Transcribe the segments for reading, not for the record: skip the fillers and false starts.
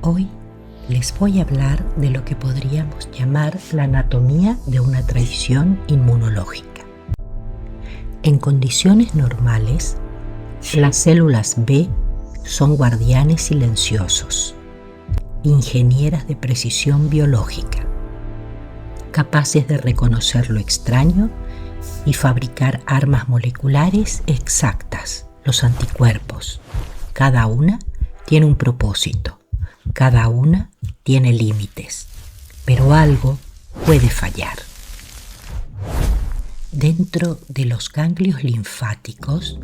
Hoy les voy a hablar de lo que podríamos llamar la anatomía de una traición inmunológica. En condiciones normales, las células B son guardianes silenciosos, ingenieras de precisión biológica, capaces de reconocer lo extraño y fabricar armas moleculares exactas, los anticuerpos. Cada una tiene un propósito, cada una tiene límites, pero algo puede fallar. Dentro de los ganglios linfáticos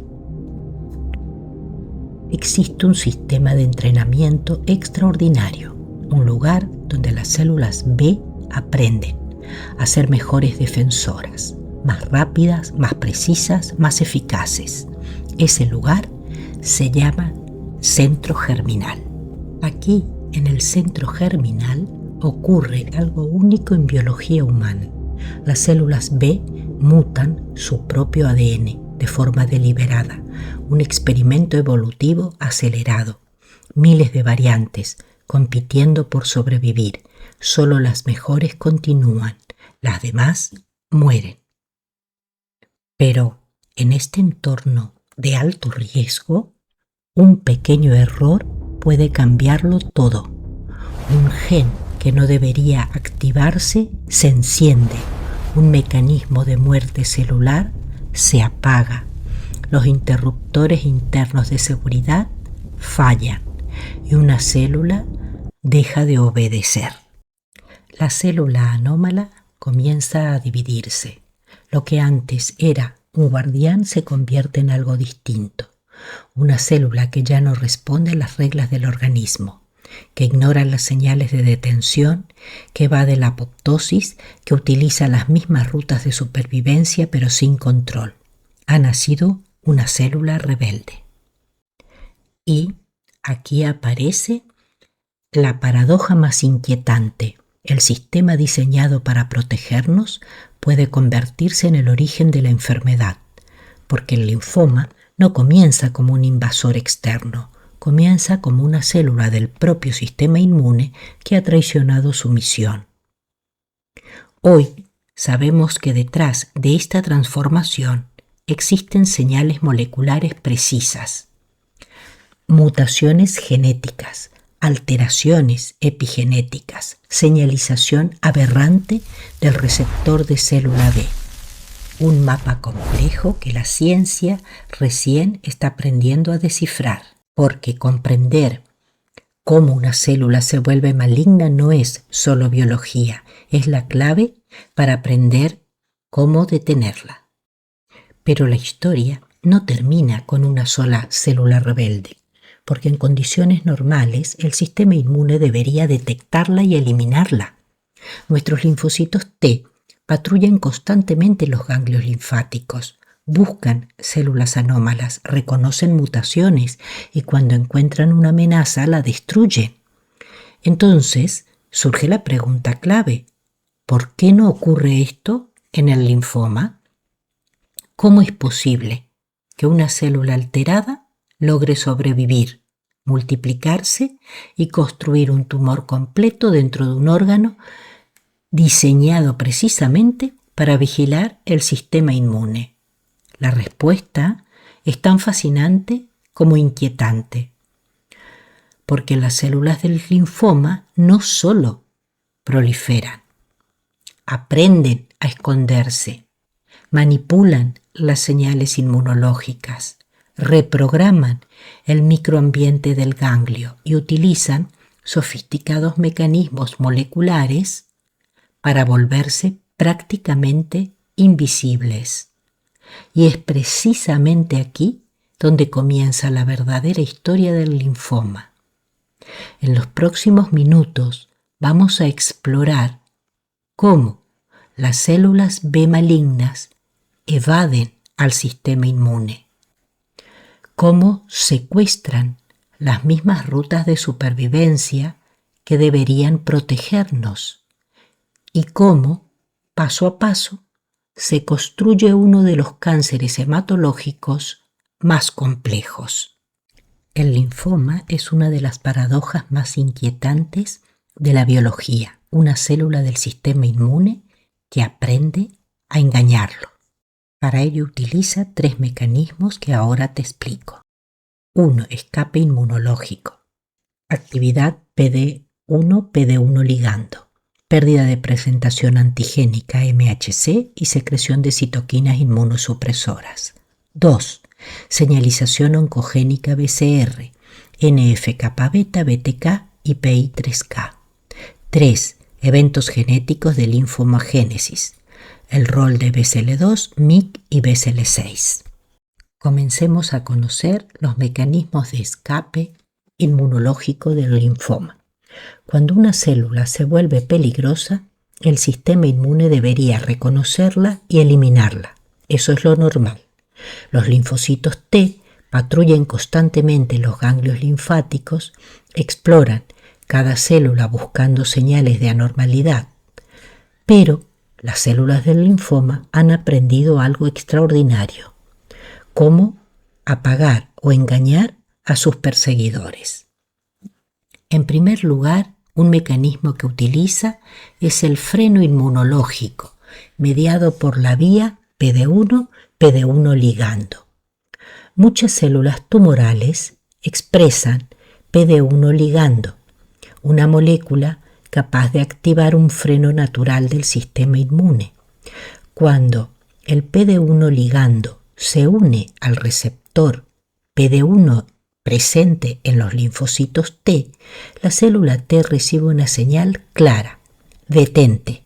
existe un sistema de entrenamiento extraordinario, un lugar donde las células B aprenden a ser mejores defensoras, más rápidas, más precisas, más eficaces. Ese lugar se llama centro germinal. Aquí, en el centro germinal, ocurre algo único en biología humana. Las células B mutan su propio ADN de forma deliberada, un experimento evolutivo acelerado, miles de variantes compitiendo por sobrevivir. Solo las mejores continúan, las demás mueren. Pero en este entorno de alto riesgo, un pequeño error puede cambiarlo todo. Un gen que no debería activarse se enciende. Un mecanismo de muerte celular se apaga. Los interruptores internos de seguridad fallan y una célula deja de obedecer. La célula anómala comienza a dividirse. Lo que antes era un guardián se convierte en algo distinto. Una célula que ya no responde a las reglas del organismo, que ignora las señales de detención, que va de la apoptosis, que utiliza las mismas rutas de supervivencia pero sin control. Ha nacido una célula rebelde. Y aquí aparece la paradoja más inquietante. El sistema diseñado para protegernos puede convertirse en el origen de la enfermedad, porque el linfoma no comienza como un invasor externo, comienza como una célula del propio sistema inmune que ha traicionado su misión. Hoy sabemos que detrás de esta transformación existen señales moleculares precisas, mutaciones genéticas, alteraciones epigenéticas, señalización aberrante del receptor de célula B. Un mapa complejo que la ciencia recién está aprendiendo a descifrar, porque comprender cómo una célula se vuelve maligna no es solo biología, es la clave para aprender cómo detenerla. Pero la historia no termina con una sola célula rebelde, porque en condiciones normales el sistema inmune debería detectarla y eliminarla. Nuestros linfocitos T patrullan constantemente los ganglios linfáticos, buscan células anómalas, reconocen mutaciones y cuando encuentran una amenaza la destruyen. Entonces surge la pregunta clave: ¿por qué no ocurre esto en el linfoma? ¿Cómo es posible que una célula alterada logre sobrevivir, multiplicarse y construir un tumor completo dentro de un órgano diseñado precisamente para vigilar el sistema inmune? La respuesta es tan fascinante como inquietante, porque las células del linfoma no solo proliferan, aprenden a esconderse, manipulan las señales inmunológicas, reprograman el microambiente del ganglio y utilizan sofisticados mecanismos moleculares para volverse prácticamente invisibles. Y es precisamente aquí donde comienza la verdadera historia del linfoma. En los próximos minutos vamos a explorar cómo las células B malignas evaden al sistema inmune, cómo secuestran las mismas rutas de supervivencia que deberían protegernos y cómo, paso a paso, se construye uno de los cánceres hematológicos más complejos. El linfoma es una de las paradojas más inquietantes de la biología, una célula del sistema inmune que aprende a engañarlo. Para ello utiliza 3 mecanismos que ahora te explico. 1. Escape inmunológico. Actividad PD1 ligando. Pérdida de presentación antigénica MHC y secreción de citoquinas inmunosupresoras. 2. Señalización oncogénica BCR, NF-kappa-beta, BTK y PI3K. 3. Eventos genéticos de linfomagénesis. El rol de BCL2, MYC y BCL6. Comencemos a conocer los mecanismos de escape inmunológico del linfoma. Cuando una célula se vuelve peligrosa, el sistema inmune debería reconocerla y eliminarla. Eso es lo normal. Los linfocitos T patrullan constantemente los ganglios linfáticos, exploran cada célula buscando señales de anormalidad. Pero las células del linfoma han aprendido algo extraordinario: cómo apagar o engañar a sus perseguidores. En primer lugar, un mecanismo que utiliza es el freno inmunológico, mediado por la vía PD1 ligando. Muchas células tumorales expresan PD1 ligando, una molécula capaz de activar un freno natural del sistema inmune. Cuando el PD1 ligando se une al receptor PD1 presente en los linfocitos T, la célula T recibe una señal clara: detente.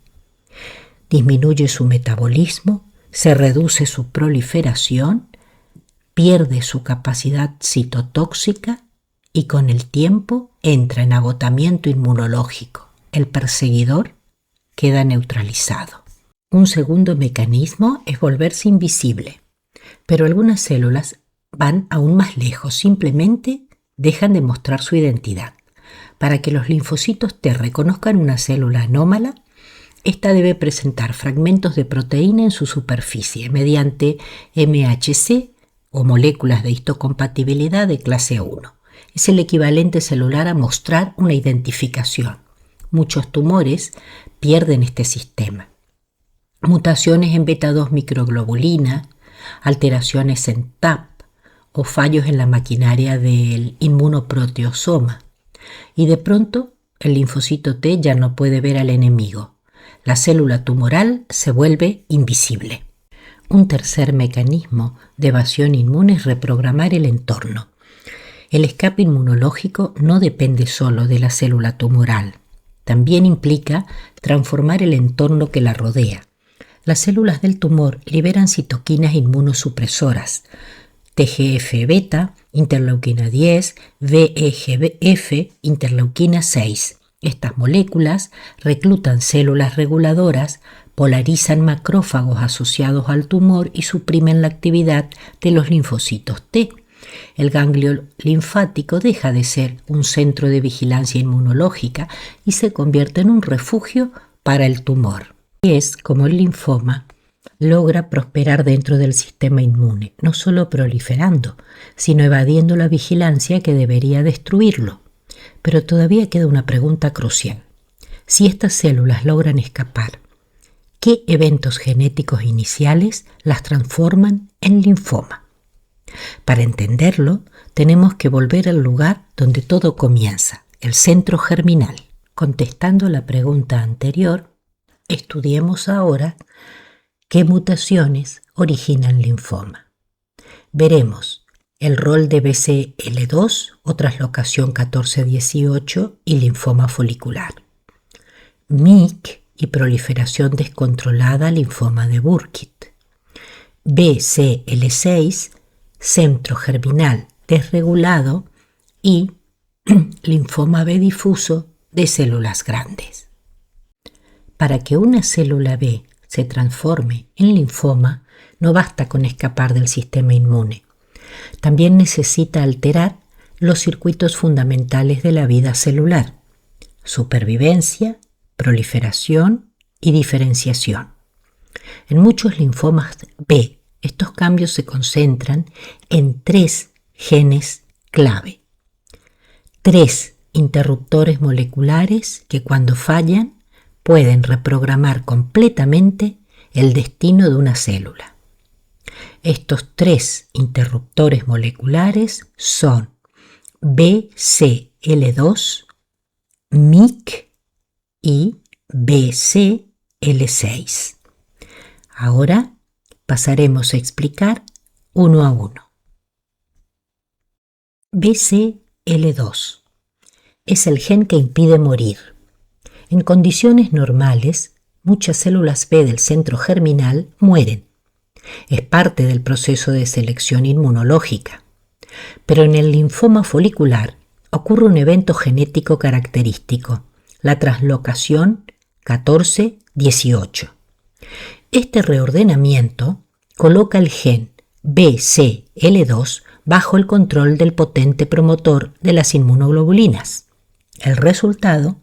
Disminuye su metabolismo, se reduce su proliferación, pierde su capacidad citotóxica y con el tiempo entra en agotamiento inmunológico. El perseguidor queda neutralizado. Un segundo mecanismo es volverse invisible, pero algunas células van aún más lejos, simplemente dejan de mostrar su identidad. Para que los linfocitos T reconozcan una célula anómala, esta debe presentar fragmentos de proteína en su superficie mediante MHC o moléculas de histocompatibilidad de clase 1. Es el equivalente celular a mostrar una identificación. Muchos tumores pierden este sistema. Mutaciones en beta-2 microglobulina, alteraciones en TAP o fallos en la maquinaria del inmunoproteosoma. Y de pronto el linfocito T ya no puede ver al enemigo. La célula tumoral se vuelve invisible. Un tercer mecanismo de evasión inmune es reprogramar el entorno. El escape inmunológico no depende solo de la célula tumoral. También implica transformar el entorno que la rodea. Las células del tumor liberan citoquinas inmunosupresoras, TGF-beta, interleuquina 10, VEGF, interleuquina 6. Estas moléculas reclutan células reguladoras, polarizan macrófagos asociados al tumor y suprimen la actividad de los linfocitos T. El ganglio linfático deja de ser un centro de vigilancia inmunológica y se convierte en un refugio para el tumor. Y es como el linfoma logra prosperar dentro del sistema inmune, no solo proliferando, sino evadiendo la vigilancia que debería destruirlo. Pero todavía queda una pregunta crucial. Si estas células logran escapar, ¿qué eventos genéticos iniciales las transforman en linfoma? Para entenderlo, tenemos que volver al lugar donde todo comienza, el centro germinal. Contestando la pregunta anterior, estudiemos ahora qué mutaciones originan linfoma. Veremos el rol de BCL2 o traslocación 14-18 y linfoma folicular. MYC y proliferación descontrolada, linfoma de Burkitt. BCL6, centro germinal desregulado y linfoma B difuso de células grandes. Para que una célula B se transforme en linfoma, no basta con escapar del sistema inmune. También necesita alterar los circuitos fundamentales de la vida celular: supervivencia, proliferación y diferenciación. En muchos linfomas B, estos cambios se concentran en 3 genes clave: 3 interruptores moleculares que cuando fallan pueden reprogramar completamente el destino de una célula. Estos 3 interruptores moleculares son BCL2, MYC y BCL6. Ahora pasaremos a explicar uno a uno. BCL2 es el gen que impide morir. En condiciones normales, muchas células B del centro germinal mueren. Es parte del proceso de selección inmunológica. Pero en el linfoma folicular ocurre un evento genético característico, la translocación 14-18. Este reordenamiento coloca el gen BCL2 bajo el control del potente promotor de las inmunoglobulinas. El resultado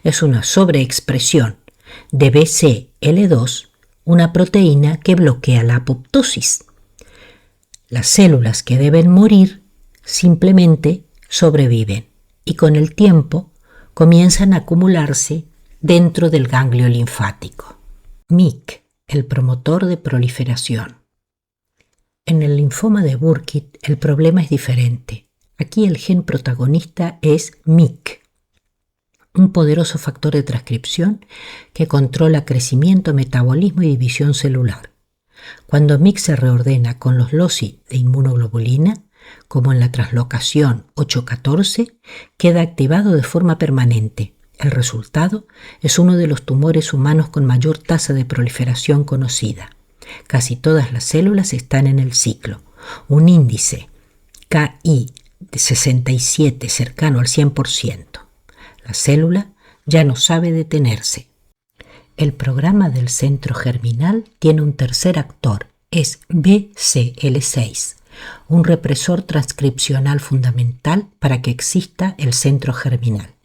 es una sobreexpresión de BCL2, una proteína que bloquea la apoptosis. Las células que deben morir simplemente sobreviven y con el tiempo comienzan a acumularse dentro del ganglio linfático. MYC, el promotor de proliferación. En el linfoma de Burkitt el problema es diferente. Aquí el gen protagonista es MYC, un poderoso factor de transcripción que controla crecimiento, metabolismo y división celular. Cuando MYC se reordena con los loci de inmunoglobulina, como en la translocación 8-14, queda activado de forma permanente. El resultado es uno de los tumores humanos con mayor tasa de proliferación conocida. Casi todas las células están en el ciclo. Un índice KI de 67 cercano al 100%. La célula ya no sabe detenerse. El programa del centro germinal tiene un tercer actor, es BCL6, un represor transcripcional fundamental para que exista el centro germinal.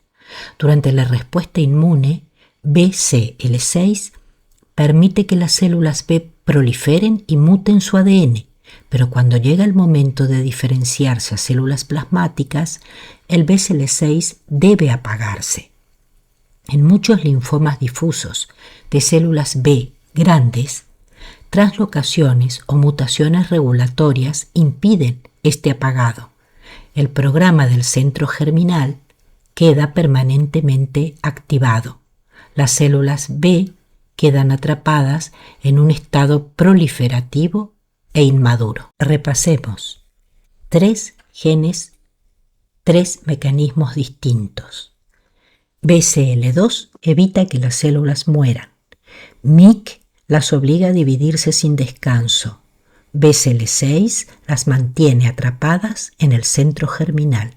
Durante la respuesta inmune, BCL6 permite que las células B proliferen y muten su ADN, pero cuando llega el momento de diferenciarse a células plasmáticas, el BCL6 debe apagarse. En muchos linfomas difusos de células B grandes, translocaciones o mutaciones regulatorias impiden este apagado. El programa del centro germinal queda permanentemente activado. Las células B quedan atrapadas en un estado proliferativo e inmaduro. Repasemos. 3 genes, 3 mecanismos distintos. BCL2 evita que las células mueran. MYC las obliga a dividirse sin descanso. BCL6 las mantiene atrapadas en el centro germinal.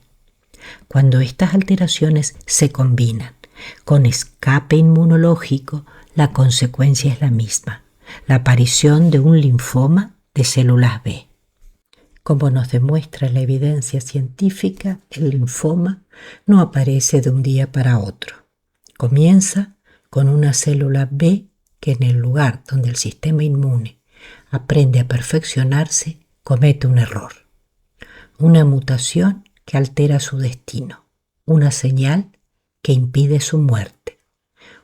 Cuando estas alteraciones se combinan con escape inmunológico, la consecuencia es la misma, la aparición de un linfoma de células B. Como nos demuestra la evidencia científica, el linfoma no aparece de un día para otro. Comienza con una célula B que en el lugar donde el sistema inmune aprende a perfeccionarse, comete un error. Una mutación que altera su destino, una señal que impide su muerte,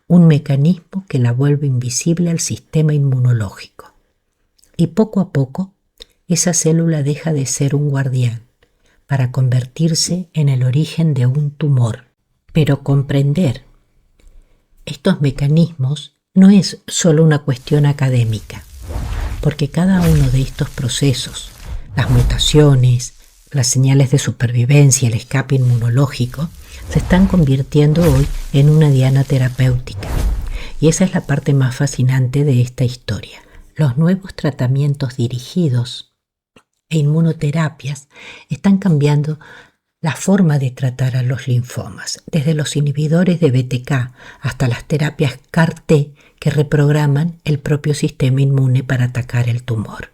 un mecanismo que la vuelve invisible al sistema inmunológico. Y poco a poco, esa célula deja de ser un guardián para convertirse en el origen de un tumor. Pero comprender estos mecanismos no es solo una cuestión académica, porque cada uno de estos procesos, las mutaciones, las señales de supervivencia, el escape inmunológico, se están convirtiendo hoy en una diana terapéutica. Y esa es la parte más fascinante de esta historia. Los nuevos tratamientos dirigidos e inmunoterapias están cambiando la forma de tratar a los linfomas, desde los inhibidores de BTK hasta las terapias CAR-T que reprograman el propio sistema inmune para atacar el tumor.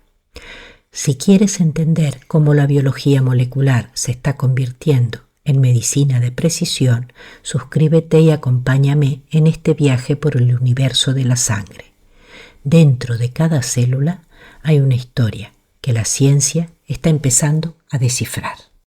Si quieres entender cómo la biología molecular se está convirtiendo en medicina de precisión, suscríbete y acompáñame en este viaje por el universo de la sangre. Dentro de cada célula hay una historia que la ciencia está empezando a descifrar.